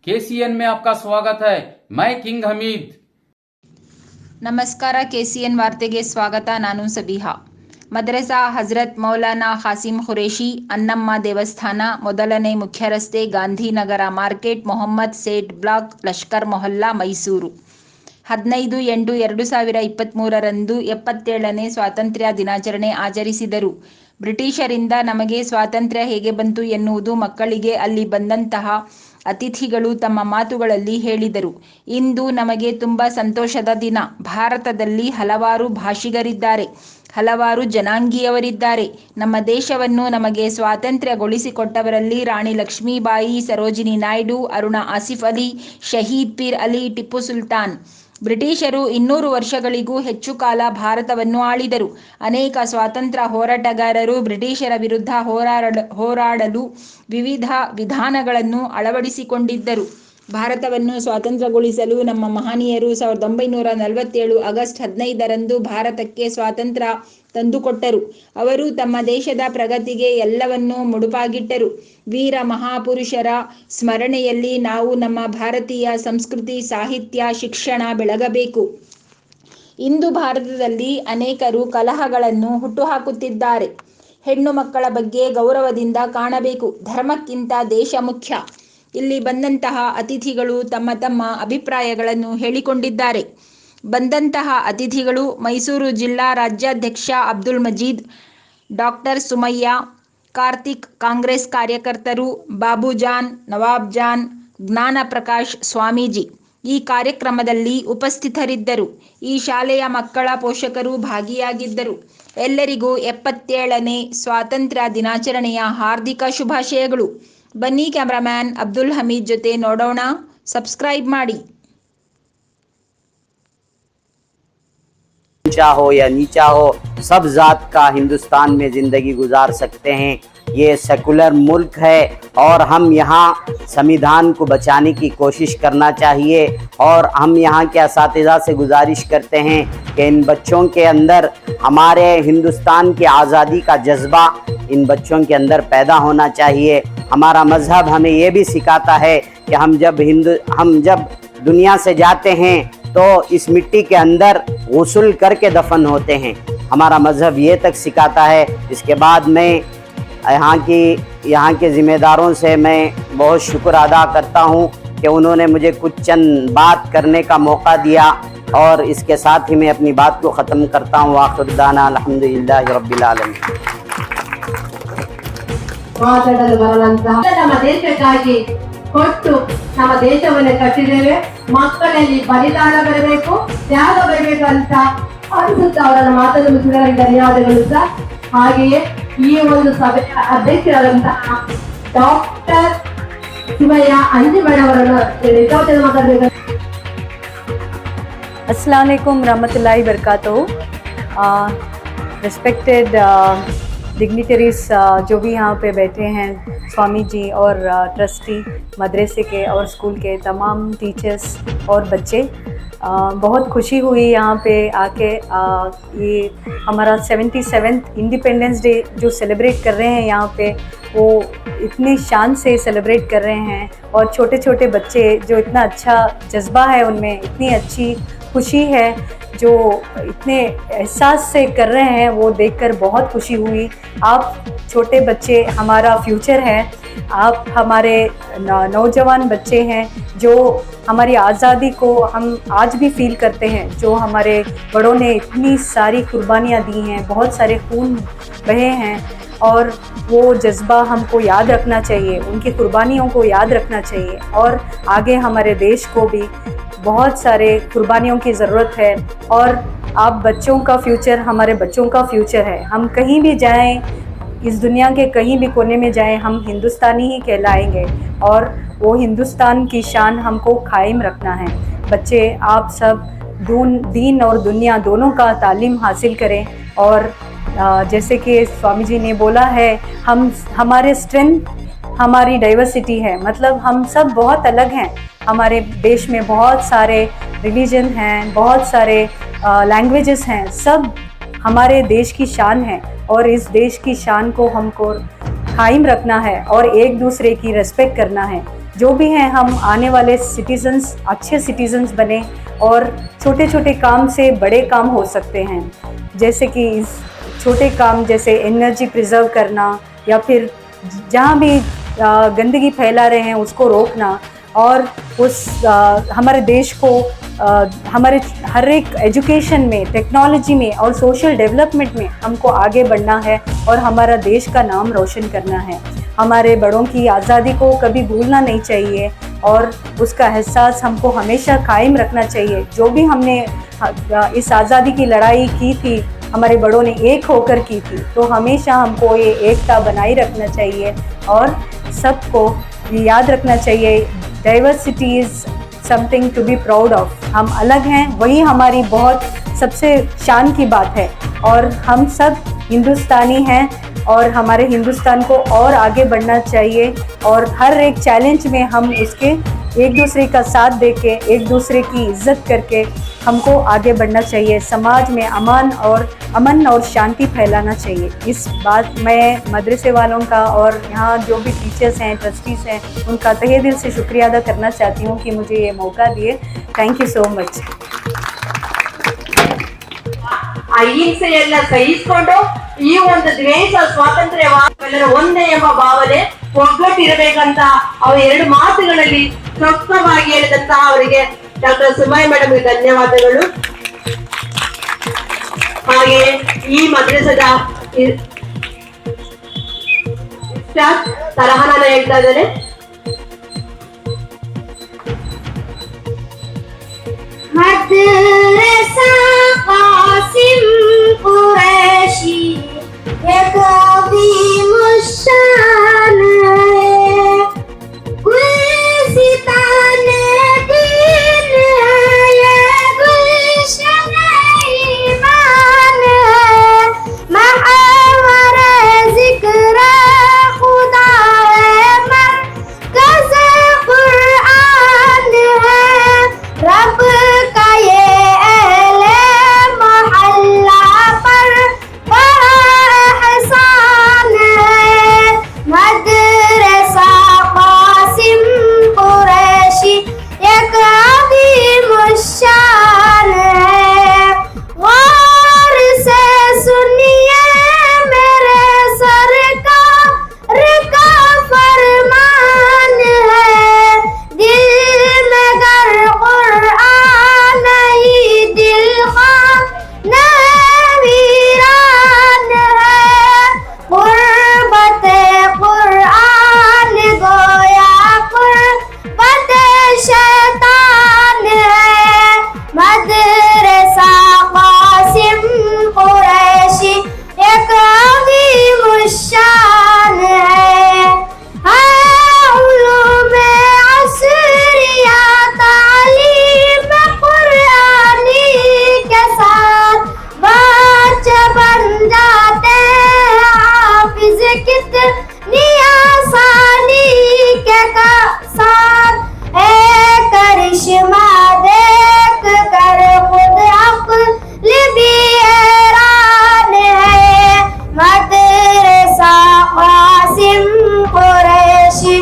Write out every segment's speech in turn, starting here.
KCN में आपका स्वागत है। मैं किंग हमीद। ನಮಸ್ಕಾರ KCN ವಾರ್ತೆಗೆ ಸ್ವಾಗತ. ನಾನು ಸಬಿಹಾ. ಮದ್ರಸಾ ಹಜರತ್ ಮೌಲಾನಾ ಖಾಸಿಂ ಖುರೇಶಿ ಅನ್ನಮ್ಮ ದೇವಸ್ಥಾನ ಮೊದಲನೇ ಮುಖ್ಯ ರಸ್ತೆ ಗಾಂಧಿನಗರ ಮಾರ್ಕೆಟ್ ಮೊಹಮ್ಮದ್ ಸೇಠ್ ಬ್ಲಾಕ್ ಲಷ್ಕರ್ ಮೊಹಲ್ಲಾ ಮೈಸೂರು 15/8/2023 77ನೇ ಸ್ವಾತಂತ್ರ್ಯ ದಿನಾಚರಣೆ ಆಚರಿಸಿದರು. ಬ್ರಿಟಿಷರಿಂದ ನಮಗೆ ಸ್ವಾತಂತ್ರ್ಯ ಹೇಗೆ ಬಂತು ಎನ್ನುವುದು ಮಕ್ಕಳಿಗೆ ಅಲ್ಲಿ ಬಂದಂತಹ ಅತಿಥಿಗಳು ತಮ್ಮ ಮಾತುಗಳಲ್ಲಿ ಹೇಳಿದರು. ಇಂದು ನಮಗೆ ತುಂಬ ಸಂತೋಷದ ದಿನ. ಭಾರತದಲ್ಲಿ ಹಲವಾರು ಭಾಷಿಗರಿದ್ದಾರೆ, ಹಲವಾರು ಜನಾಂಗೀಯವರಿದ್ದಾರೆ. ನಮ್ಮ ದೇಶವನ್ನು ನಮಗೆ ಸ್ವಾತಂತ್ರ್ಯಗೊಳಿಸಿಕೊಟ್ಟವರಲ್ಲಿ ರಾಣಿ ಲಕ್ಷ್ಮೀಬಾಯಿ, ಸರೋಜಿನಿ ನಾಯ್ಡು, ಅರುಣಾ ಆಸಿಫ್ ಅಲಿ, ಶಹೀದ್ ಪೀರ್ ಅಲಿ, ಟಿಪ್ಪು ಸುಲ್ತಾನ್. ಬ್ರಿಟಿಷರು 200 ವರ್ಷಗಳಿಗೂ ಹೆಚ್ಚು ಕಾಲ ಭಾರತವನ್ನು ಆಳಿದರು. ಅನೇಕ ಸ್ವಾತಂತ್ರ್ಯ ಹೋರಾಟಗಾರರು ಬ್ರಿಟಿಷರ ವಿರುದ್ಧ ಹೋರಾಡಲು ವಿವಿಧ ವಿಧಾನಗಳನ್ನು ಅಳವಡಿಸಿಕೊಂಡಿದ್ದರು. ಭಾರತವನ್ನು ಸ್ವಾತಂತ್ರ್ಯಗೊಳಿಸಲು ನಮ್ಮ ಮಹನೀಯರು 1947 ಆಗಸ್ಟ್ 15ರಂದು ಭಾರತಕ್ಕೆ ಸ್ವಾತಂತ್ರ್ಯ ತಂದುಕೊಟ್ಟರು. ಅವರು ತಮ್ಮ ದೇಶದ ಪ್ರಗತಿಗೆ ಎಲ್ಲವನ್ನೂ ಮುಡುಪಾಗಿಟ್ಟರು. ವೀರ ಮಹಾಪುರುಷರ ಸ್ಮರಣೆಯಲ್ಲಿ ನಾವು ನಮ್ಮ ಭಾರತೀಯ ಸಂಸ್ಕೃತಿ, ಸಾಹಿತ್ಯ, ಶಿಕ್ಷಣ ಬೆಳಗಬೇಕು. ಇಂದು ಭಾರತದಲ್ಲಿ ಅನೇಕರು ಕಲಹಗಳನ್ನು ಹುಟ್ಟುಹಾಕುತ್ತಿದ್ದಾರೆ. ಹೆಣ್ಣು ಮಕ್ಕಳ ಬಗ್ಗೆ ಗೌರವದಿಂದ ಕಾಣಬೇಕು. ಧರ್ಮಕ್ಕಿಂತ ದೇಶ ಮುಖ್ಯ. ಇಲ್ಲಿ ಬಂದಂತಹ ಅತಿಥಿಗಳು ತಮ್ಮ ತಮ್ಮ ಅಭಿಪ್ರಾಯಗಳನ್ನು ಹೇಳಿಕೊಂಡಿದ್ದಾರೆ. ಬಂದಂತಹ ಅತಿಥಿಗಳು ಮೈಸೂರು ಜಿಲ್ಲಾ ರಾಜ್ಯಾಧ್ಯಕ್ಷ ಅಬ್ದುಲ್ ಮಜೀದ್, ಡಾಕ್ಟರ್ ಸುಮಯ್ಯ, ಕಾರ್ತಿಕ್, ಕಾಂಗ್ರೆಸ್ ಕಾರ್ಯಕರ್ತರು, ಬಾಬುಜಾನ್, ನವಾಬ್ ಜಾನ್, ಜ್ಞಾನ ಪ್ರಕಾಶ್ ಸ್ವಾಮೀಜಿ ಈ ಕಾರ್ಯಕ್ರಮದಲ್ಲಿ ಉಪಸ್ಥಿತರಿದ್ದರು. ಈ ಶಾಲೆಯ ಮಕ್ಕಳ ಪೋಷಕರು ಭಾಗಿಯಾಗಿದ್ದರು. ಎಲ್ಲರಿಗೂ 77ನೇ ಸ್ವಾತಂತ್ರ್ಯ ದಿನಾಚರಣೆಯ ಹಾರ್ದಿಕ ಶುಭಾಶಯಗಳು. ಬನ್ನಿ ಕ್ಯಾಮರಾಮ್ಯಾನ್ ಅಬ್ದುಲ್ ಹಮೀದ್ ಜೊತೆ ನೋಡೋಣ. ಸಬ್ಸ್ಕ್ರೈಬ್ ಮಾಡಿ. ऊंचा हो या नीचा हो, सब जात का हिंदुस्तान में ज़िंदगी गुजार सकते हैं। ये सेकुलर मुल्क है और हम यहाँ संविधान को बचाने की कोशिश करना चाहिए। और हम यहाँ के असातिज़ा से गुजारिश करते हैं कि इन बच्चों के अंदर हमारे हिंदुस्तान की आज़ादी का जज्बा इन बच्चों के अंदर पैदा होना चाहिए। हमारा मज़हब हमें ये भी सिखाता है कि हम जब दुनिया से जाते हैं तो इस मिट्टी के अंदर गुस्ल करके दफन होते हैं। हमारा मज़हब ये तक सिखाता है। इसके बाद मैं यहाँ के ज़िम्मेदारों से मैं बहुत शुक्र अदा करता हूँ कि उन्होंने मुझे कुछ चंद बात करने का मौका दिया। और इसके साथ ही मैं अपनी बात को ख़त्म करता हूँ। आखिर दाना अल्हम्दुलिल्लाहि रब्बिल आलमीन। ಮಾತಾಡಲು ಬರುವಂತಹ ನಮ್ಮ ದೇಶಕ್ಕಾಗಿ ಕೊಟ್ಟು ನಮ್ಮ ದೇಶವನ್ನು ಕಟ್ಟಿದ್ದೇವೆ. ಮಕ್ಕಳಲ್ಲಿ ಬಲಿದಾನ ಬರಬೇಕು, ತ್ಯಾಗ ಬರಬೇಕು ಅಂತ ಅನಿಸುತ್ತಾ ಅವರನ್ನು ಮಾತನ್ನು ಮುಗಿಸಿದವರಿಗೆ ಧನ್ಯವಾದಗಳು ಸರ್. ಹಾಗೆಯೇ ಈ ಒಂದು ಸಭೆಯ ಅಧ್ಯಕ್ಷರಾದಂತಹ ಡಾಕ್ಟರ್ ಸುಮಯ್ಯ ಅಂಜಿಮಣ ಅವರನ್ನು ಮಾತಾಡಬೇಕು. अस्सलाम वालेकुम रहमतुल्लाहि बरकातहू। रिस्पेक्टेड डिग्निटरीज जो भी यहाँ पे बैठे हैं, स्वामी जी और ट्रस्टी मदरसे के और स्कूल के तमाम टीचर्स और बच्चे, बहुत खुशी हुई यहाँ पे आके। ये हमारा 77th इंडिपेंडेंस डे जो सेलिब्रेट कर रहे हैं यहाँ पे, वो इतनी शान से सेलिब्रेट कर रहे हैं। और छोटे छोटे बच्चे जो इतना अच्छा जज्बा है उनमें, इतनी अच्छी खुशी है जो इतने एहसास से कर रहे हैं, वो देखकर बहुत खुशी हुई। आप छोटे बच्चे हमारा फ्यूचर हैं। आप हमारे नौजवान बच्चे हैं जो हमारी आज़ादी को हम आज भी फील करते हैं। जो हमारे बड़ों ने इतनी सारी कुर्बानियाँ दी हैं, बहुत सारे खून बहे हैं, और वो जज्बा हमको याद रखना चाहिए, उनकी कुर्बानियों को याद रखना चाहिए। और आगे हमारे देश को भी बहुत सारे कुर्बानियों की ज़रूरत है। और आप बच्चों का फ्यूचर हमारे बच्चों का फ्यूचर है। हम कहीं भी जाएं, इस दुनिया के कहीं भी कोने में जाएं, हम हिंदुस्तानी ही कहलाएंगे। और वो हिंदुस्तान की शान हमको कायम रखना है। बच्चे आप सब दीन और दुनिया दोनों का तालीम हासिल करें। और जैसे कि स्वामी जी ने बोला है, हमारे स्ट्रेंथ हमारी डाइवर्सिटी है। मतलब हम सब बहुत अलग हैं। हमारे देश में बहुत सारे रिलीजन हैं, बहुत सारे लैंग्वेजेस हैं। सब हमारे देश की शान है और इस देश की शान को हमको कायम रखना है और एक दूसरे की रिस्पेक्ट करना है। जो भी हैं हम आने वाले सिटीजन्स अच्छे सिटीजन्स बने और छोटे छोटे काम से बड़े काम हो सकते हैं। जैसे कि इस छोटे काम जैसे एनर्जी प्रिजर्व करना या फिर जहाँ भी गंदगी फैला रहे हैं उसको रोकना और हमारे देश को हमारे हर एक एजुकेशन में, टेक्नोलॉजी में और सोशल डेवलपमेंट में हमको आगे बढ़ना है और हमारा देश का नाम रोशन करना है। हमारे बड़ों की आज़ादी को कभी भूलना नहीं चाहिए और उसका एहसास हमको हमेशा कायम रखना चाहिए। जो भी हमने इस आज़ादी की लड़ाई की थी, हमारे बड़ों ने एक होकर की थी, तो हमेशा हमको ये एकता बनाए रखना चाहिए और सबको याद रखना चाहिए diversity is something to be proud of. हम अलग हैं, वही हमारी बहुत सबसे शान की बात है और हम सब हिंदुस्तानी हैं और हमारे हिंदुस्तान को और आगे बढ़ना चाहिए और हर एक चैलेंज में हम उसके एक दूसरे का साथ देके, एक दूसरे की इज्जत करके हमको आगे बढ़ना चाहिए। समाज में अमन और शांति फैलाना चाहिए। इस बात मैं मदरसे वालों का और यहाँ जो भी टीचर्स हैं, ट्रस्टीज़ हैं, उनका तहे दिल से शुक्रिया अदा करना चाहती हूँ कि मुझे ये मौका दिए। Thank you so much. ಅಹಿಂಸೆಯನ್ನ ಸಹಿಸಿಕೊಂಡು ಈ ಒಂದು ದ್ವೇಷ ಸ್ವಾತಂತ್ರ್ಯವಾದವೆಲ್ಲರ ಒಂದೇ ಎಂಬ ಭಾವನೆ ಒಗ್ಗಟ್ಟಿರಬೇಕಂತ ಅವರು ಎರಡು ಮಾತುಗಳಲ್ಲಿ ಸ್ಪಷ್ಟವಾಗಿ ಹೇಳಿದಂತಹ ಅವರಿಗೆ ಡಾಕ್ಟರ್ ಸುಮೈ ಮೇಡಮ್ಗೆ ಧನ್ಯವಾದಗಳು। ಹಾಗೆ ಈ ಮದ್ರಸದ ತರಹನ ಹೇಳ್ತಾ ಇದ್ದಾರೆ। मदरसा कासिम कुरैशी एक अज़ीम शान है, गुलिस्तान दीन है, ये गुलशन ईमान है, महवर ज़िक्र खुदा है, मरकज़ कुरान है, रब का ये अहले मोहल्ला पर बड़ा एहसान है। मदरसा कासिम कुरैशी एक अज़ीम शान है। गौर से सुनिए मेरे सरकार का फरमान है, दिल में गर कुरान ही दिल खाना वीरान है, गुर्बत कुरान गोया गुर्बत शैतान है। मदरसा कासिम कुरैशी एक अज़ीम शान है। उलूमे असरिया तालीम कुरानी के साथ बच्चे बन जाते हैं हाफिज कितनी आसानी के साथ। एक करिश्मा देख कर खुद अक्ल भी हैरान है। मदरसा कासिम कुरैशी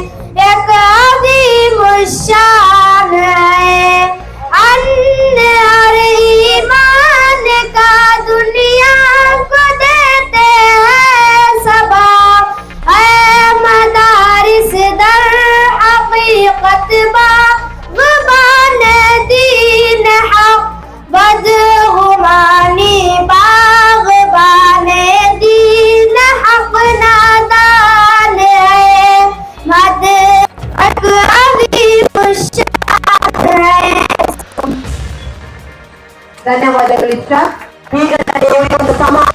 एक अज़ीम शान है। अन्य हर ईमान का दुनिया को देते हैं सबक, ऐ मदारिस दर हकीकत बाग़बान दीन हक, बदगुमानी बाग़बान दीन हक नादान है। ಧನ್ಯವಾದಗಳು ಇಷ್ಟ। ಈಗ ಒಂದು ಸಮಾಜ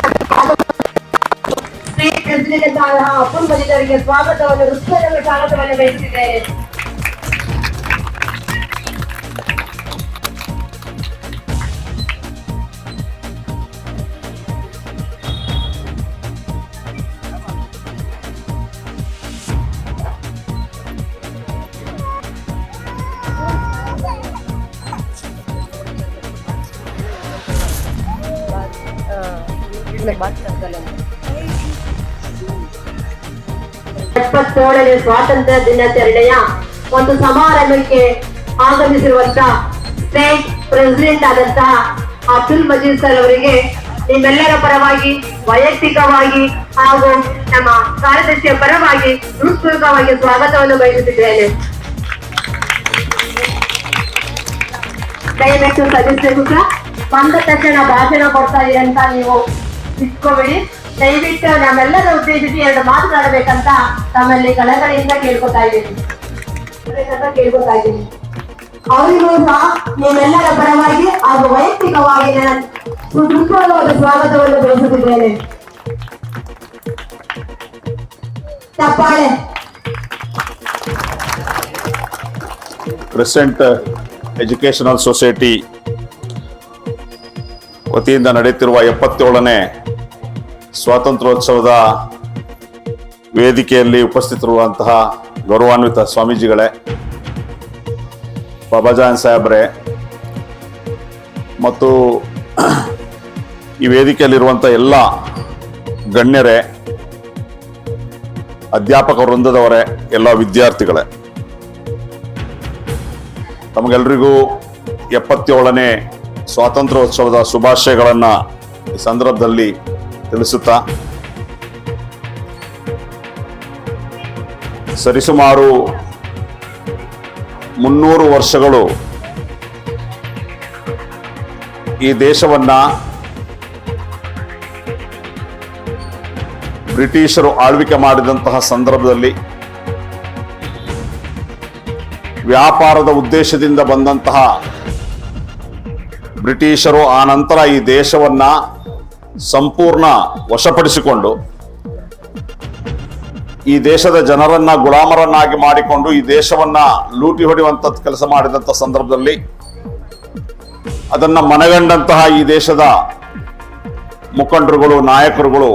ಸ್ಟೇಟ್ ಪ್ರೆಸಿಡೆಂಟ್ ಅಪ್ಪನ್ ಬದಿದವರಿಗೆ ಸ್ವಾಗತವನ್ನು ಹೃದಯದ ಸ್ವಾಗತವನ್ನು ಬಯಸಿದ್ದೇನೆ। ಎಪ್ಪತ್ತೇಳನೇ ಸ್ವಾತಂತ್ರ್ಯ ದಿನಾಚರಣೆಯ ಒಂದು ಸಮಾರಂಭಕ್ಕೆ ಆಗಮಿಸಿರುವಂತ ಸ್ಟೇಟ್ ಪ್ರೆಸಿಡೆಂಟ್ ಆದಂತಹ ಅಬ್ದುಲ್ ಮಜೀದ್ ಸರ್ ಅವರಿಗೆ ನಿಮ್ಮೆಲ್ಲರ ಪರವಾಗಿ ವೈಯಕ್ತಿಕವಾಗಿ ಹಾಗೂ ನಮ್ಮ ಕಾರ್ಯದರ್ಶಿಯ ಪರವಾಗಿ ಹೃತ್ಪೂರ್ವಕವಾಗಿ ಸ್ವಾಗತವನ್ನು ಬಯಸುತ್ತಿದ್ದೇನೆ. ದಯವಿಟ್ಟು ಸದಸ್ಯರು ಸಹ ಬಂದ ತಕ್ಷಣ ಭಾಷಣ ಕೊಡ್ತಾ ಇರಿ ಅಂತ ನೀವು ಇಟ್ಕೋಬೇಡಿ. ದಯವಿಟ್ಟು ನಮ್ಮೆಲ್ಲರ ಉದ್ದೇಶಿಸಿ 2 ಮಾತನಾಡಬೇಕಂತ ತಮ್ಮಲ್ಲಿ ಕಳಕಳಿಯಿಂದ ಕೇಳ್ಕೊತಾ ಇದ್ದೀನಿ. ಅವರಿಗೂ ಸಹ ನಿಮ್ಮೆಲ್ಲರ ಪರವಾಗಿ ಹಾಗೂ ವೈಯಕ್ತಿಕವಾಗಿ ನಾನು ಹೃತ್ಪೂರ್ವಕವಾದ ಸ್ವಾಗತವನ್ನು ಬಯಸುತ್ತಿದ್ದೇನೆ. ಚಪ್ಪಾಳೆ. ಕ್ರಿಸೆಂಟ್ ಎಜುಕೇಶನಲ್ ಸೊಸೈಟಿ ವತಿಯಿಂದ ನಡೆಯುತ್ತಿರುವ 77ನೇ ಸ್ವಾತಂತ್ರ್ಯೋತ್ಸವದ ವೇದಿಕೆಯಲ್ಲಿ ಉಪಸ್ಥಿತರಿರುವಂತಹ ಗೌರವಾನ್ವಿತ ಸ್ವಾಮೀಜಿಗಳೇ, ಬಾಬಾಜಾನ್ ಸಾಹೇಬ್ರೆ ಮತ್ತು ಈ ವೇದಿಕೆಯಲ್ಲಿರುವಂಥ ಎಲ್ಲ ಗಣ್ಯರೇ, ಅಧ್ಯಾಪಕ ವೃಂದದವರೇ, ಎಲ್ಲ ವಿದ್ಯಾರ್ಥಿಗಳೇ, ತಮಗೆಲ್ಲರಿಗೂ 77ನೇ ಸ್ವಾತಂತ್ರ್ಯೋತ್ಸವದ ಶುಭಾಶಯಗಳನ್ನು ಈ ಸಂದರ್ಭದಲ್ಲಿ ತಿಳಿಸುತ್ತಾ, ಸರಿಸುಮಾರು 300 ವರ್ಷಗಳು ಈ ದೇಶವನ್ನ ಬ್ರಿಟಿಷರು ಆಳ್ವಿಕೆ ಮಾಡಿದಂತಹ ಸಂದರ್ಭದಲ್ಲಿ ವ್ಯಾಪಾರದ ಉದ್ದೇಶದಿಂದ ಬಂದಂತಹ ಬ್ರಿಟಿಷರು ಆ ನಂತರ ಈ ದೇಶವನ್ನ ಸಂಪೂರ್ಣ ವಶಪಡಿಸಿಕೊಂಡು ಈ ದೇಶದ ಜನರನ್ನ ಗುಲಾಮರನ್ನಾಗಿ ಮಾಡಿಕೊಂಡು ಈ ದೇಶವನ್ನ ಲೂಟಿ ಹೊಡೆಯುವಂತ ಕೆಲಸ ಮಾಡಿದಂತ ಸಂದರ್ಭದಲ್ಲಿ ಅದನ್ನ ಮನಗಂಡಂತಹ ಈ ದೇಶದ ಮುಖಂಡರುಗಳು, ನಾಯಕರುಗಳು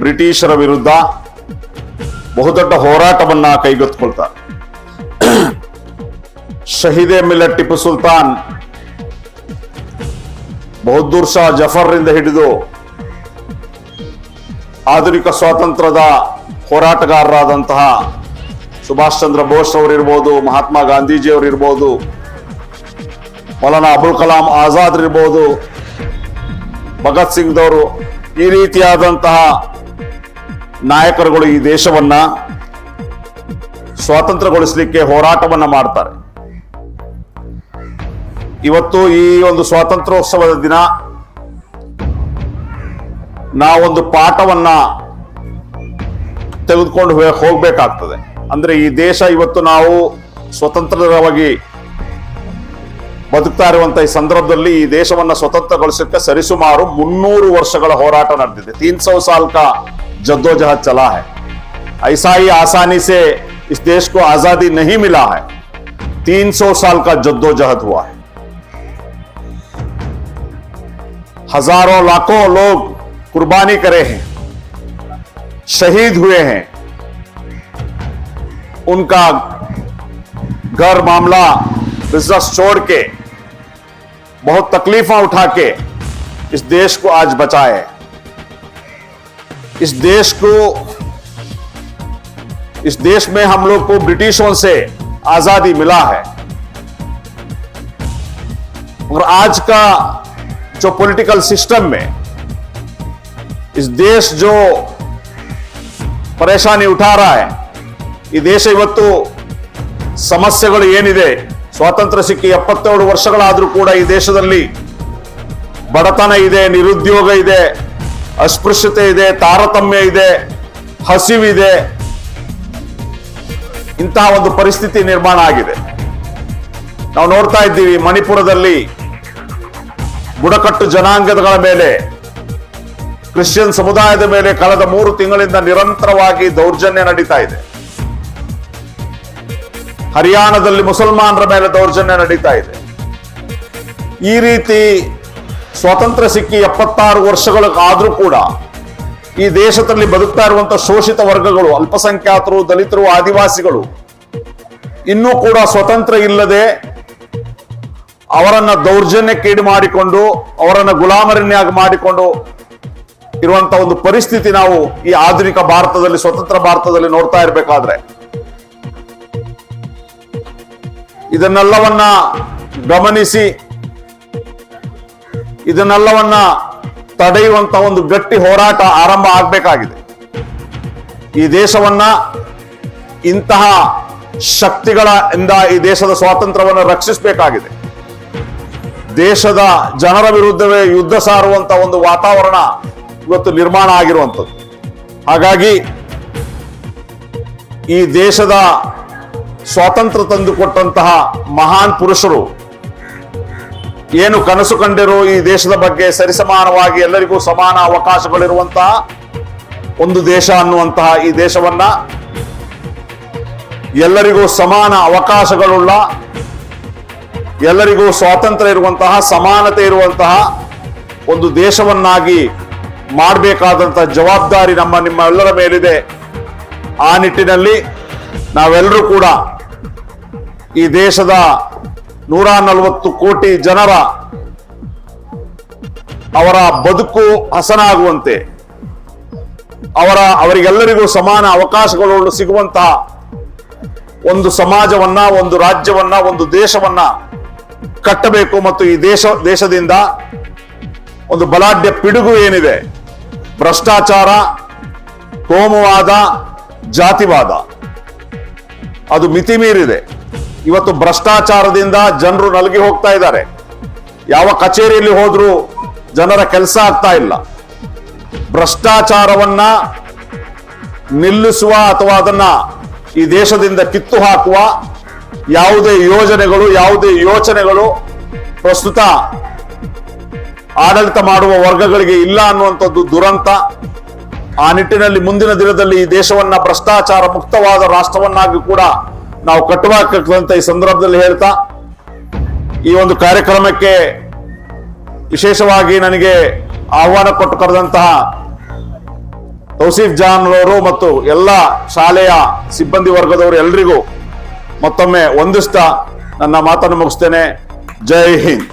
ಬ್ರಿಟಿಷರ ವಿರುದ್ಧ ಬಹುದೊಡ್ಡ ಹೋರಾಟವನ್ನ ಕೈಗೆತ್ತಿಕೊಳ್ತಾರೆ. ಶಹೀದೆ ಮಿಲ್ಲತ್ ಟಿಪ್ಪು ಸುಲ್ತಾನ್, ಬಹದ್ದೂರ್ ಶಾ ಜಫರ್ರಿಂದ ಹಿಡಿದು ಆಧುನಿಕ ಸ್ವಾತಂತ್ರ್ಯದ ಹೋರಾಟಗಾರರಾದಂತಹ ಸುಭಾಷ್ ಚಂದ್ರ ಬೋಸ್ ಅವರಿರ್ಬೋದು, ಮಹಾತ್ಮ ಗಾಂಧೀಜಿ ಅವರಿರ್ಬೋದು, ಮೌಲಾನಾ ಅಬುಲ್ ಕಲಾಂ ಆಜಾದ್ ಇರ್ಬೋದು, ಭಗತ್ ಸಿಂಗ್ ದವರು, ಈ ರೀತಿಯಾದಂತಹ ನಾಯಕರುಗಳು ಈ ದೇಶವನ್ನ ಸ್ವಾತಂತ್ರ್ಯಗೊಳಿಸಲಿಕ್ಕೆ ಹೋರಾಟವನ್ನ ಮಾಡ್ತಾರೆ. ಇವತ್ತು ಈ ಒಂದು ಸ್ವಾತಂತ್ರ್ಯೋತ್ಸವದ ದಿನ ನಾವೊಂದು ಪಾಠವನ್ನ ತೆಗೆದುಕೊಂಡು ಹೋಗ್ಬೇಕಾಗ್ತದೆ. ಅಂದ್ರೆ ಈ ದೇಶ ಇವತ್ತು ನಾವು ಸ್ವತಂತ್ರವಾಗಿ ಬದುಕ್ತಾ ಇರುವಂತ ಈ ಸಂದರ್ಭದಲ್ಲಿ ಈ ದೇಶವನ್ನ ಸ್ವತಂತ್ರಗೊಳಿಸಕ್ಕೆ ಸರಿಸುಮಾರು 300 ವರ್ಷಗಳ ಹೋರಾಟ ನಡೆದಿದೆ. 300 साल का जद्दोजहद चला है. ऐसा ही आसानी से इस देश को आजादी नहीं मिला है. 300 साल का जद्दोजहद हुआ है. हजारों लाखों लोग कुर्बानी करे हैं, शहीद हुए हैं. उनका घर मामला बिजनेस छोड़ के बहुत तकलीफें उठा के इस देश को आज बचाए. इस देश में हम लोग को ब्रिटिशों से आजादी मिला है. और आज का जो पॉलिटिकल सिस्टम में इस देश जो परेशानी उठा रहा है, ಈ ದೇಶ ಇವತ್ತು ಸಮಸ್ಯೆಗಳು ಏನಿದೆ, ಸ್ವಾತಂತ್ರ್ಯ ಸಿಕ್ಕಿ 77 ವರ್ಷಗಳಾದ್ರೂ ಕೂಡ ಈ ದೇಶದಲ್ಲಿ ಬಡತನ ಇದೆ, ನಿರುದ್ಯೋಗ ಇದೆ, ಅಸ್ಪೃಶ್ಯತೆ ಇದೆ, ತಾರತಮ್ಯ ಇದೆ, ಹಸಿವಿದೆ. ಇಂತಹ ಒಂದು ಪರಿಸ್ಥಿತಿ ನಿರ್ಮಾಣ ಆಗಿದೆ. ನಾವು ನೋಡ್ತಾ ಇದ್ದೀವಿ, ಮಣಿಪುರದಲ್ಲಿ ಬುಡಕಟ್ಟು ಜನಾಂಗಗಳ ಮೇಲೆ, ಕ್ರಿಶ್ಚಿಯನ್ ಸಮುದಾಯದ ಮೇಲೆ ಕಳೆದ 3 ತಿಂಗಳಿಂದ ನಿರಂತರವಾಗಿ ದೌರ್ಜನ್ಯ ನಡೀತಾ ಇದೆ. ಹರಿಯಾಣದಲ್ಲಿ ಮುಸಲ್ಮಾನರ ಮೇಲೆ ದೌರ್ಜನ್ಯ ನಡೀತಾ ಇದೆ. ಈ ರೀತಿ ಸ್ವಾತಂತ್ರ್ಯ ಸಿಕ್ಕಿ 76 ವರ್ಷಗಳಾದ್ರೂ ಕೂಡ ಈ ದೇಶದಲ್ಲಿ ಬದುಕ್ತಾ ಇರುವಂತಹ ಶೋಷಿತ ವರ್ಗಗಳು, ಅಲ್ಪಸಂಖ್ಯಾತರು, ದಲಿತರು, ಆದಿವಾಸಿಗಳು ಇನ್ನೂ ಕೂಡ ಸ್ವತಂತ್ರ ಇಲ್ಲದೆ ಅವರನ್ನ ದೌರ್ಜನ್ಯಕ್ಕೀಡು ಮಾಡಿಕೊಂಡು ಅವರನ್ನ ಗುಲಾಮರನ್ನಾಗಿ ಮಾಡಿಕೊಂಡು ಇರುವಂತಹ ಒಂದು ಪರಿಸ್ಥಿತಿ ನಾವು ಈ ಆಧುನಿಕ ಭಾರತದಲ್ಲಿ, ಸ್ವತಂತ್ರ ಭಾರತದಲ್ಲಿ ನೋಡ್ತಾ ಇರಬೇಕಾದ್ರೆ ಇದನ್ನೆಲ್ಲವನ್ನ ಗಮನಿಸಿ ಇದನ್ನೆಲ್ಲವನ್ನ ತಡೆಯುವಂತ ಒಂದು ಗಟ್ಟಿ ಹೋರಾಟ ಆರಂಭ ಆಗಬೇಕಾಗಿದೆ. ಈ ದೇಶವನ್ನ ಇಂತಹ ಶಕ್ತಿಗಳಿಂದ ಈ ದೇಶದ ಸ್ವಾತಂತ್ರ್ಯವನ್ನು ರಕ್ಷಿಸಬೇಕಾಗಿದೆ. ದೇಶದ ಜನರ ವಿರುದ್ಧವೇ ಯುದ್ಧ ಸಾರುವಂತ ಒಂದು ವಾತಾವರಣ ಇವತ್ತು ನಿರ್ಮಾಣ ಆಗಿರುವಂಥದ್ದು. ಹಾಗಾಗಿ ಈ ದೇಶದ ಸ್ವಾತಂತ್ರ್ಯ ತಂದುಕೊಟ್ಟಂತಹ ಮಹಾನ್ ಪುರುಷರು ಏನು ಕನಸು ಕಂಡಿರೋ ಈ ದೇಶದ ಬಗ್ಗೆ ಸರಿಸಮಾನವಾಗಿ ಎಲ್ಲರಿಗೂ ಸಮಾನ ಅವಕಾಶಗಳಿರುವಂತಹ ಒಂದು ದೇಶ ಅನ್ನುವಂತಹ ಈ ದೇಶವನ್ನ ಎಲ್ಲರಿಗೂ ಸಮಾನ ಅವಕಾಶಗಳುಳ್ಳ, ಎಲ್ಲರಿಗೂ ಸ್ವಾತಂತ್ರ್ಯ ಇರುವಂತಹ, ಸಮಾನತೆ ಇರುವಂತಹ ಒಂದು ದೇಶವನ್ನಾಗಿ ಮಾಡಬೇಕಾದಂತಹ ಜವಾಬ್ದಾರಿ ನಿಮ್ಮೆಲ್ಲರ ಮೇಲಿದೆ. ಆ ನಿಟ್ಟಿನಲ್ಲಿ ನಾವೆಲ್ಲರೂ ಕೂಡ ಈ ದೇಶದ 140 ಕೋಟಿ ಜನರ ಅವರ ಬದುಕು ಹಸನಾಗುವಂತೆ, ಅವರಿಗೆಲ್ಲರಿಗೂ ಸಮಾನ ಅವಕಾಶಗಳು ಸಿಗುವಂತಹ ಒಂದು ಸಮಾಜವನ್ನ, ಒಂದು ರಾಜ್ಯವನ್ನ, ಒಂದು ದೇಶವನ್ನ ಕಟ್ಟಬೇಕು. ಮತ್ತು ಈ ದೇಶದಿಂದ ಒಂದು ಬಲಾಢ್ಯ ಪಿಡುಗು ಏನಿದೆ, ಭ್ರಷ್ಟಾಚಾರ, ಕೋಮುವಾದ, ಜಾತಿವಾದ, ಅದು ಮಿತಿ ಮೀರಿದೆ. ಇವತ್ತು ಭ್ರಷ್ಟಾಚಾರದಿಂದ ಜನರು ನಲಗಿ ಹೋಗ್ತಾ ಇದ್ದಾರೆ. ಯಾವ ಕಚೇರಿಯಲ್ಲಿ ಹೋದ್ರೂ ಜನರ ಕೆಲಸ ಆಗ್ತಾ ಇಲ್ಲ. ಭ್ರಷ್ಟಾಚಾರವನ್ನ ನಿಲ್ಲಿಸುವ ಅಥವಾ ಅದನ್ನ ಈ ದೇಶದಿಂದ ಕಿತ್ತು ಹಾಕುವ ಯಾವುದೇ ಯೋಜನೆಗಳು, ಯಾವುದೇ ಯೋಚನೆಗಳು ಪ್ರಸ್ತುತ ಆಡಳಿತ ಮಾಡುವ ವರ್ಗಗಳಿಗೆ ಇಲ್ಲ ಅನ್ನುವಂಥದ್ದು ದುರಂತ. ಆ ನಿಟ್ಟಿನಲ್ಲಿ ಮುಂದಿನ ದಿನದಲ್ಲಿ ಈ ದೇಶವನ್ನ ಭ್ರಷ್ಟಾಚಾರ ಮುಕ್ತವಾದ ರಾಷ್ಟ್ರವನ್ನಾಗಿ ಕೂಡ ನಾವು ಕಟ್ಟುವಂತ ಈ ಸಂದರ್ಭದಲ್ಲಿ ಹೇಳ್ತಾ, ಈ ಒಂದು ಕಾರ್ಯಕ್ರಮಕ್ಕೆ ವಿಶೇಷವಾಗಿ ನನಗೆ ಆಹ್ವಾನ ಕೊಟ್ಟು ಕರೆದಂತಹ ತೌಸೀಫ್ ಜಾನ್ ಅವರು ಮತ್ತು ಎಲ್ಲ ಶಾಲೆಯ ಸಿಬ್ಬಂದಿ ವರ್ಗದವರು ಎಲ್ರಿಗೂ ಮತ್ತೊಮ್ಮೆ ವಂದಿಸ್ತಾ ನನ್ನ ಮಾತನ್ನು ಮುಗಿಸ್ತೇನೆ. ಜೈ ಹಿಂದ್.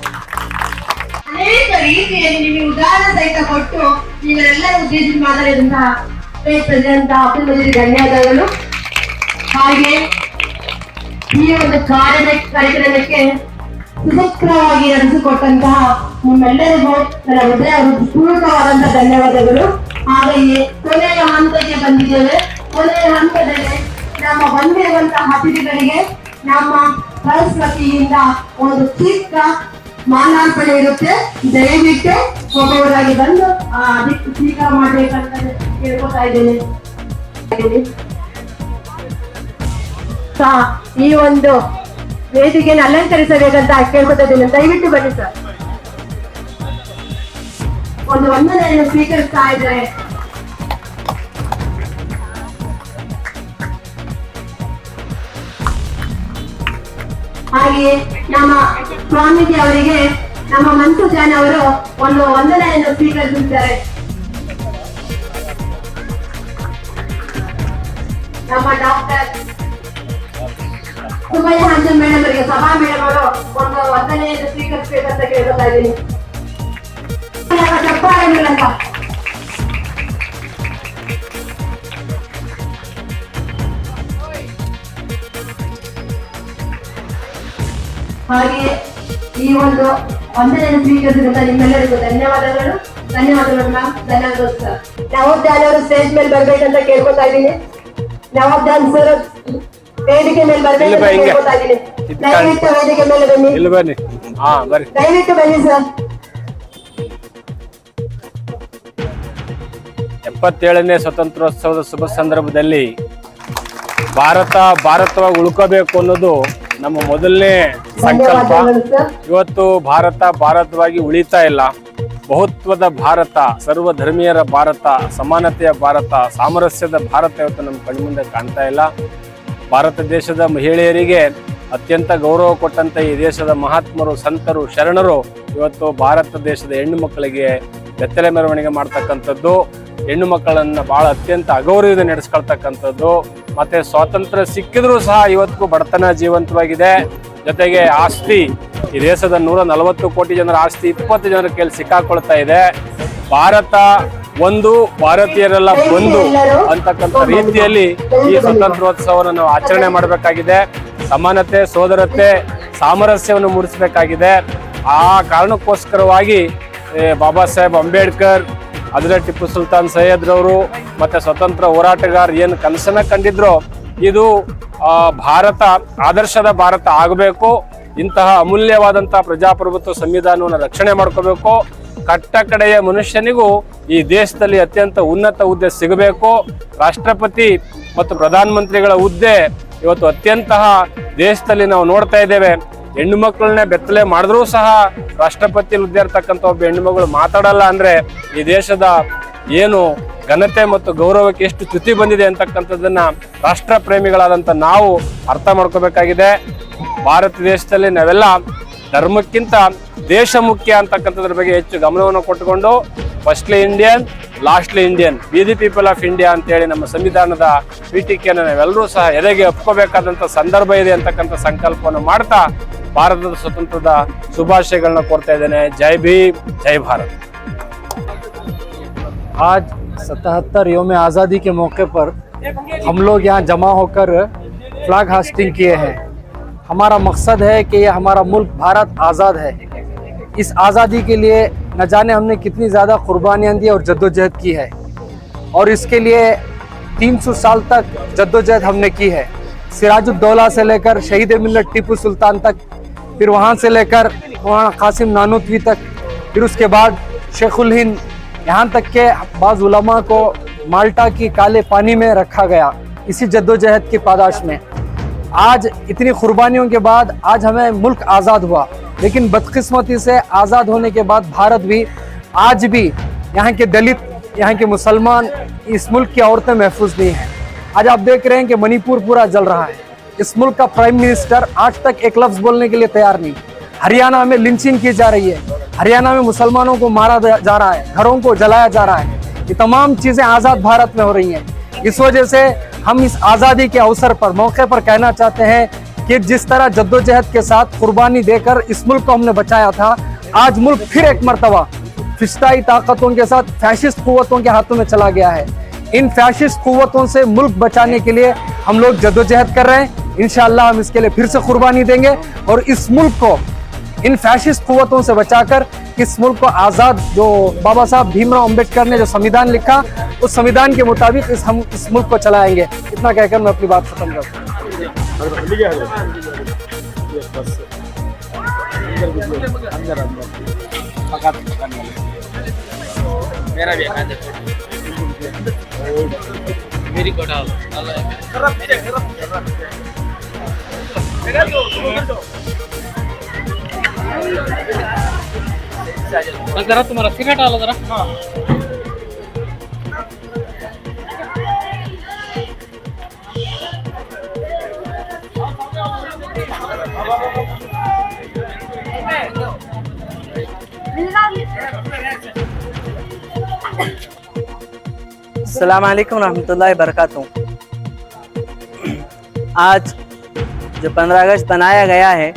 ಅನೇಕ ರೀತಿಯಲ್ಲಿ ನಿಮಗೆ ಉದಾಹರಣೆ ಸಹಿತ ಕೊಟ್ಟು ನೀವೆಲ್ಲರೂ ಉದ್ದೇಶಿಸಿ ಮಾತಾಡಿದಂತಹ ಪ್ರೆಸಿಡೆಂಟ್ ಅಬ್ದುಲ್ ಮಜೀದ್ ಧನ್ಯವಾದಗಳು. ಹಾಗೆ ಈ ಒಂದು ಕಾರ್ಯಕ್ರಮಕ್ಕೆ ಸುಸೂತ್ರವಾಗಿ ನಡೆಸಿಕೊಟ್ಟಂತಹ ನಿಮ್ಮೆಲ್ಲರಿಗೂ ನನ್ನ ಹೃದಯಪೂರ್ವಕವಾದಂತಹ ಧನ್ಯವಾದಗಳು. ಹಾಗೆಯೇ ಕೊನೆಯ ಹಂತಕ್ಕೆ ಬಂದಿದ್ದೇವೆ. ಕೊನೆಯ ಹಂತದಲ್ಲಿ ನಮ್ಮ ಬಂದಿರುವಂತಹ ಅತಿಥಿಗಳಿಗೆ ನಮ್ಮ ಟ್ರಸ್ಟ್ ವತಿಯಿಂದ ಒಂದು ಚಿಕ್ಕ ಮಾಲಾರ್ಪಣೆ ಇರುತ್ತೆ. ದಯವಿಟ್ಟು ಒಬ್ಬೊಬ್ಬರಾಗಿ ಬಂದು ಅದಕ್ಕೆ ಸ್ವೀಕಾರ ಮಾಡ್ಬೇಕಂತ ಕೇಳ್ಕೊತಾ ಇದ್ದೇನೆ. ಈ ಒಂದು ವೇದಿಕೆಯನ್ನು ಅಲಂಕರಿಸಬೇಕಂತ ಕೇಳ್ಕೊತಾ ಇದ್ದೇನೆ. ದಯವಿಟ್ಟು ಬನ್ನಿ ಸರ್. ಒಂದು ವಂದನೆಯನ್ನು ಸ್ವೀಕರಿಸ್ತಾ ಇದ್ದಾರೆ. ಹಾಗೆಯೇ ನಮ್ಮ ಸ್ವಾಮೀಜಿ ಅವರಿಗೆ ನಮ್ಮ ಮನ್ಸು ಜಾನ್ ಅವರು ಒಂದು ವಂದನೆಯನ್ನು ಸ್ವೀಕರಿಸುತ್ತಾರೆ. ನಮ್ಮ ಡಾಕ್ಟರ್ ಸುಮಯ್ಯ ಹಾಂಜನ್ ಮೇಡಮ್ ಅವರಿಗೆ, ಸಭಾ ಮೇಡಮ್ ಅವರು ಒಂದು ವಂದನೆಯನ್ನು ಸ್ವೀಕರಿಸಬೇಕಂತ ಕೇಳ್ಕೊತಾ ಇದ್ದೀನಿ. ಚಪ್ಪಾಳೆಗಳಂತ ಹಾಗೆಯೇ ಈ ಒಂದು ವಂದನೆಯನ್ನು ಸ್ವೀಕರಿಸಿದಂತ ನಿಮ್ಮೆಲ್ಲರಿಗೂ ಧನ್ಯವಾದಗಳು. ಧನ್ಯವಾದಗಳು ಮ್ಯಾಮ್. ಧನ್ಯವಾದಗಳು ಸರ್. ನವಾಬ್ ಜಾನ್ ಅವರು ಸ್ಟೇಜ್ ಮೇಲೆ ಬರ್ಬೇಕಂತ ಕೇಳ್ಕೊತಾ ಇದ್ದೀನಿ. ನವಾಬ್ ಜಾನ್ ಸರ್ ವೇದಿಕೆ ಮೇಲೆ ಬರ್ಬೇಕಂತ ಕೇಳ್ಕೊತಾ ಇದ್ದೀನಿ. ದಯವಿಟ್ಟು ವೇದಿಕೆ ಮೇಲೆ ಬನ್ನಿ. ದಯವಿಟ್ಟು ಬನ್ನಿ ಸರ್. 77ನೇ ಸ್ವಾತಂತ್ರ್ಯೋತ್ಸವದ ಶುಭ ಸಂದರ್ಭದಲ್ಲಿ ಭಾರತವಾಗಿ ಉಳ್ಕೋಬೇಕು ಅನ್ನೋದು ನಮ್ಮ ಮೊದಲನೇ ಸಂಕಲ್ಪ. ಇವತ್ತು ಭಾರತವಾಗಿ ಉಳಿತಾ ಇಲ್ಲ. ಬಹುತ್ವದ ಭಾರತ, ಸರ್ವಧರ್ಮೀಯರ ಭಾರತ, ಸಮಾನತೆಯ ಭಾರತ, ಸಾಮರಸ್ಯದ ಭಾರತ ಇವತ್ತು ನಮ್ಮ ಕಣ್ಮುಂದೆ ಕಾಣ್ತಾ ಇಲ್ಲ. ಭಾರತ ದೇಶದ ಮಹಿಳೆಯರಿಗೆ ಅತ್ಯಂತ ಗೌರವ ಕೊಟ್ಟಂತ ಈ ದೇಶದ ಮಹಾತ್ಮರು, ಸಂತರು, ಶರಣರು ಇವತ್ತು ಭಾರತ ದೇಶದ ಹೆಣ್ಣು ಮಕ್ಕಳಿಗೆ ಬೆತ್ತಲೆ ಮೆರವಣಿಗೆ ಮಾಡ್ತಕ್ಕಂಥದ್ದು, ಹೆಣ್ಣು ಮಕ್ಕಳನ್ನ ಬಹಳ ಅತ್ಯಂತ ಅಗೌರವದಿಂದ ನಡೆಸ್ಕೊಳ್ತಕ್ಕಂಥದ್ದು, ಮತ್ತೆ ಸ್ವಾತಂತ್ರ್ಯ ಸಿಕ್ಕಿದ್ರೂ ಸಹ ಇವತ್ತಿಗೂ ಬಡತನ ಜೀವಂತವಾಗಿದೆ. ಜೊತೆಗೆ ಆಸ್ತಿ, ಈ ದೇಶದ 140 ಕೋಟಿ ಜನರ ಆಸ್ತಿ 20 ಜನರ ಕೈಯಲ್ಲಿ ಸಿಕ್ಕಾಕೊಳ್ತಾ ಇದೆ. ಭಾರತ ಒಂದು, ಭಾರತೀಯರೆಲ್ಲ ಒಂದು ಅಂತಕ್ಕಂಥ ರೀತಿಯಲ್ಲಿ ಈ ಸ್ವಾತಂತ್ರ್ಯೋತ್ಸವವನ್ನು ನಾವು ಆಚರಣೆ ಮಾಡಬೇಕಾಗಿದೆ. ಸಮಾನತೆ, ಸೋದರತೆ, ಸಾಮರಸ್ಯವನ್ನು ಮೂಡಿಸಬೇಕಾಗಿದೆ. ಆ ಕಾರಣಕ್ಕೋಸ್ಕರವಾಗಿ ಬಾಬಾ ಸಾಹೇಬ್ ಅಂಬೇಡ್ಕರ್, ಹಜರತ್ ಟಿಪ್ಪು ಸುಲ್ತಾನ್ ಸೈಯದ್ರವರು ಮತ್ತು ಸ್ವತಂತ್ರ ಹೋರಾಟಗಾರ ಏನು ಕನಸನ್ನ ಕಂಡಿದ್ರು, ಇದು ಭಾರತ ಆದರ್ಶದ ಭಾರತ ಆಗಬೇಕು. ಇಂತಹ ಅಮೂಲ್ಯವಾದಂಥ ಪ್ರಜಾಪ್ರಭುತ್ವ ಸಂವಿಧಾನವನ್ನು ರಕ್ಷಣೆ ಮಾಡ್ಕೋಬೇಕು. ಕಟ್ಟ ಕಡೆಯ ಮನುಷ್ಯನಿಗೂ ಈ ದೇಶದಲ್ಲಿ ಅತ್ಯಂತ ಉನ್ನತ ಹುದ್ದೆ ಸಿಗಬೇಕು. ರಾಷ್ಟ್ರಪತಿ ಮತ್ತು ಪ್ರಧಾನಮಂತ್ರಿಗಳ ಹುದ್ದೆ ಇವತ್ತು ಅತ್ಯಂತ ದೇಶದಲ್ಲಿ ನಾವು ನೋಡ್ತಾ ಇದ್ದೇವೆ. ಹೆಣ್ಣು ಮಕ್ಕಳನ್ನೇ ಬೆತ್ತಲೆ ಮಾಡಿದ್ರೂ ಸಹ ರಾಷ್ಟ್ರಪತಿ ಹುದ್ದೆ ಇರ್ತಕ್ಕಂಥ ಒಬ್ಬ ಹೆಣ್ಣು ಮಗಳು ಮಾತಾಡಲ್ಲ ಅಂದ್ರೆ ಈ ದೇಶದ ಏನು ಘನತೆ ಮತ್ತು ಗೌರವಕ್ಕೆ ಎಷ್ಟು ಚ್ಯುತಿ ಬಂದಿದೆ ಅಂತಕ್ಕಂಥದ್ದನ್ನ ರಾಷ್ಟ್ರ ಪ್ರೇಮಿಗಳಾದಂಥ ನಾವು ಅರ್ಥ ಮಾಡ್ಕೋಬೇಕಾಗಿದೆ. ಭಾರತ ದೇಶದಲ್ಲಿ ನಾವೆಲ್ಲ ಧರ್ಮಕ್ಕಿಂತ ದೇಶ ಮುಖ್ಯ ಅಂತಕ್ಕಂಥದ್ರ ಬಗ್ಗೆ ಹೆಚ್ಚು ಗಮನವನ್ನು ಕೊಟ್ಟುಕೊಂಡು firstly Indian, lastly Indian, be the people of India ಅಂತೇಳಿ ನಮ್ಮ ಸಂವಿಧಾನದ ಪೀಠಿಕೆಯನ್ನು ನಾವೆಲ್ಲರೂ ಸಹ ಎದೆಗೆ ಒಪ್ಕೋಬೇಕಾದಂಥ ಸಂದರ್ಭ ಇದೆ ಅಂತಕ್ಕಂಥ ಸಂಕಲ್ಪವನ್ನು ಮಾಡ್ತಾ ಭಾರತದ ಸ್ವತಂತ್ರದ ಶುಭಾಶಯಗಳನ್ನ ಕೋರ್ತಾ ಇದ್ದೇನೆ. ಜೈ ಭೀಮ್, ಜೈ ಭಾರತ್. आज 77 योम आज़ादी के मौके पर हम लोग यहाँ जमा होकर फ्लैग हास्टिंग किए हैं। हमारा मकसद है कि ये हमारा मुल्क भारत आज़ाद है। इस आज़ादी के लिए न जाने हमने कितनी ज़्यादा कुर्बानियाँ दी और जद्दोजहद की है, और इसके लिए 300 साल तक जद्दोजहद हमने की है। सिराजुद्दौला से लेकर शहीद मिल्लत टीपू सुल्तान तक, फिर वहाँ से लेकर मौलाना कासिम नानूतवी तक, फिर उसके बाद शेखुल हिंद, यहाँ तक के बाज़ उलमा को माल्टा की काले पानी में रखा गया इसी जद्दोजहद की पादाश में। आज इतनी कुर्बानियों के बाद आज हमें मुल्क आज़ाद हुआ, लेकिन बदकिस्मती से आज़ाद होने के बाद भारत भी आज भी यहाँ के दलित, यहाँ के मुसलमान, इस मुल्क की औरतें महफूज नहीं हैं। आज आप देख रहे हैं कि मणिपुर पूरा जल रहा है। इस मुल्क का प्राइम मिनिस्टर आज तक एक लफ्ज़ बोलने के लिए तैयार नहीं। हरियाणा में लिंचिंग की जा रही है, हरियाणा में मुसलमानों को मारा जा रहा है, घरों को जलाया जा रहा है। ये तमाम चीज़ें आज़ाद भारत में हो रही हैं। इस वजह से हम इस आज़ादी के अवसर पर, मौके पर कहना चाहते हैं कि जिस तरह जद्दोजहद के साथ कुर्बानी देकर इस मुल्क को हमने बचाया था, आज मुल्क फिर एक मर्तबा फिस्ताई ताकतों के साथ फैशिस्ट कुव्वतों के हाथों में चला गया है। इन फैशिस्ट कुव्वतों से मुल्क बचाने के लिए हम लोग जद्दोजहद कर रहे हैं। इंशाअल्लाह हम इसके लिए फिर से कुर्बानी देंगे और इस मुल्क को इन फैशिस्ट कुव्वतों से बचाकर इस मुल्क को आज़ाद, जो बाबा साहब भीमराव अंबेडकर ने जो संविधान लिखा, उस संविधान के मुताबिक हम इस मुल्क को चलाएंगे। इतना कहकर मैं अपनी बात खत्म करता हूँ। जरा तुम्हारा सिगरेट आला जरा. अस्सलाम वालेकुम रहमतुल्लाहि बरकातहू। आज जो 15 अगस्त बनाया गया है,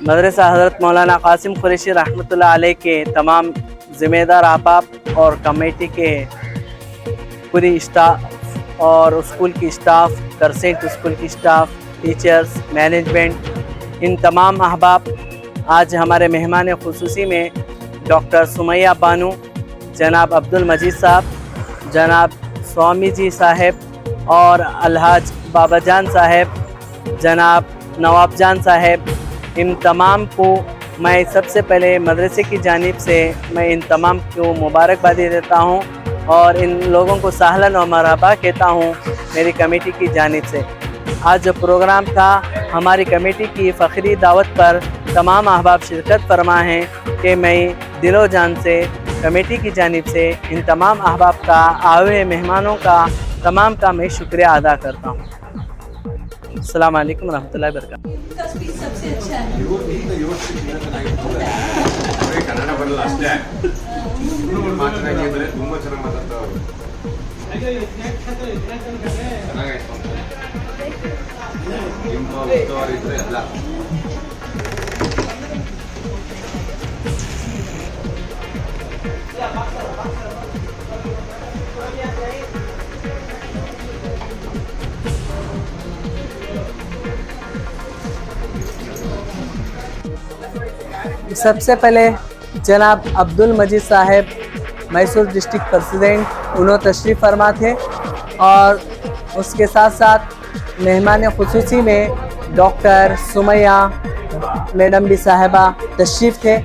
मदरसा हज़रत मौलाना कासिम कुरैशी रहमतुल्लाह अलैह के तमाम ज़िम्मेदार अहबाब और कमेटी के पूरी स्टाफ और स्कूल की स्टाफ, करसेंट स्कूल की स्टाफ, टीचर्स, मैनेजमेंट, इन तमाम अहबाब आज हमारे मेहमान खुसूसी में डॉक्टर सुमैया बानू, जनाब अब्दुल मजीद साहब, जनाब स्वामी जी साहेब और अलहाज बाबाजान साहेब, जनाब नवाब जान साहेब, इन तमाम को मैं सबसे पहले मदरसे की जानिब से मैं इन तमाम को मुबारकबादी देता हूँ और इन लोगों को सहलन और मरहबा कहता हूँ मेरी कमेटी की जानिब से। आज जो प्रोग्राम था, हमारी कमेटी की फ़खरी दावत पर तमाम अहबाब शिरकत फरमा हैं कि मैं दिलो जान से कमेटी की जानिब से इन तमाम अहबाब का, आए हुए मेहमानों का, तमाम का मैं शुक्रिया अदा करता हूँ। अस्सलाम वालेकुम रहमतुल्लाहि वबरकातुहू। सबसे पहले जनाब अब्दुल मजीद साहब मैसूर डिस्ट्रिक्ट प्रेसिडेंट उन्होंने तशरीफ़ फरमा थे और उसके साथ साथ मेहमान खुसूसी में डॉक्टर सुमैया मैडम भी साहिबा तशरीफ़ थे।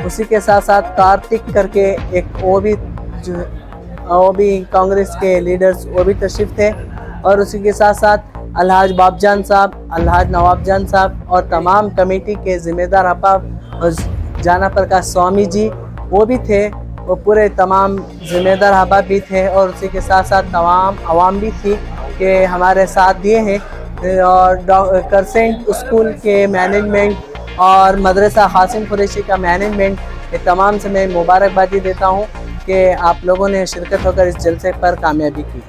उसी के साथ साथ कार्तिक करके एक वो भी कांग्रेस के लीडर्स वो भी तशरीफ़ थे और उसी के साथ साथ अलहाज बाबजान साहब, अलहाज नवाबजान साहब और तमाम कमेटी के ज़िम्मेदार अहबाब और जाना प्रकाश स्वामी जी वो भी थे। वो पूरे तमाम ज़िम्मेदार अहबाब भी थे और उसी के साथ साथ तमाम आवाम भी थी कि हमारे साथ दिए हैं। और करसेंट स्कूल के मैनेजमेंट और मदरसा कासिम कुरैशी का मैनेजमेंट ये तमाम से मैं मुबारकबादी देता हूँ कि आप लोगों ने शिरकत होकर इस जलसे पर कामयाबी की।